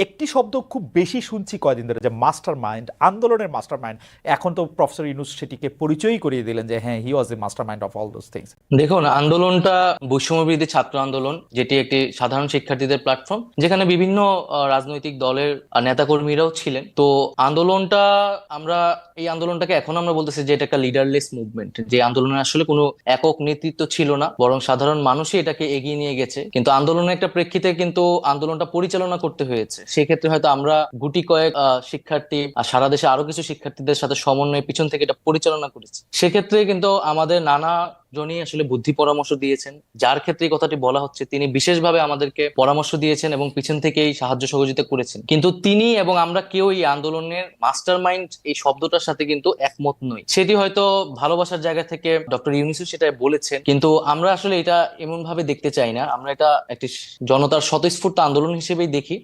একটি শব্দ খুব বেশি শুনছি কয়দিন ধরে, যে মাস্টার মাইন্ড, আন্দোলনের মাস্টার মাইন্ড। এখন তো প্রফেসর ইউনূস সেটিকে পরিচয়ই করিয়ে দিলেন যে হ্যাঁ, he was a mastermind of all those things. দেখুন, আন্দোলনটা বৈষম্যবিরোধী ছাত্র আন্দোলন, যেটি একটি সাধারণ শিক্ষার্থীদের প্ল্যাটফর্ম, যেখানে বিভিন্ন রাজনৈতিক দলের নেতাকর্মীরাও ছিলেন। তো আন্দোলনটা আমরা এই আন্দোলনটাকে এখন আমরা বলতেছি যে এটা একটা লিডারলেস মুভমেন্ট, যে আন্দোলনের আসলে কোনো একক নেতৃত্ব ছিল না, বরং সাধারণ মানুষই এটাকে এগিয়ে নিয়ে গেছে। কিন্তু আন্দোলনের একটা প্রেক্ষিতে কিন্তু আন্দোলনটা পরিচালনা করতে হয়েছে। সেক্ষেত্রে হয়তো আমরা গুটি কয়েক শিক্ষার্থী আর সারা দেশে আরো কিছু শিক্ষার্থীদের সাথে সমন্বয়ে পিছন থেকে এটা পরিচালনা করেছি। সেক্ষেত্রে কিন্তু আমাদের নানা জনই আসলে বুদ্ধি পরামর্শ দিয়েছেন। যার ক্ষেত্রে এই কথাটি বলা হচ্ছে, তিনি বিশেষভাবে আমাদেরকে পরামর্শ দিয়েছেন এবং পিছন থেকেই সাহায্য সহযোগিতা করেছেন। কিন্তু তিনি এবং আমরা কেউ এই আন্দোলনের মাস্টার মাইন্ড এই শব্দটার সাথে কিন্তু একমত নই। সেটি হয়তো ভালোবাসার জায়গা থেকে ডক্টর ইউনূস সেটা বলেছেন, কিন্তু আমরা আসলে এটা এমন ভাবে দেখতে চাই না। আমরা এটা একটি জনতার স্বতঃস্ফূর্ত আন্দোলন হিসেবেই দেখি।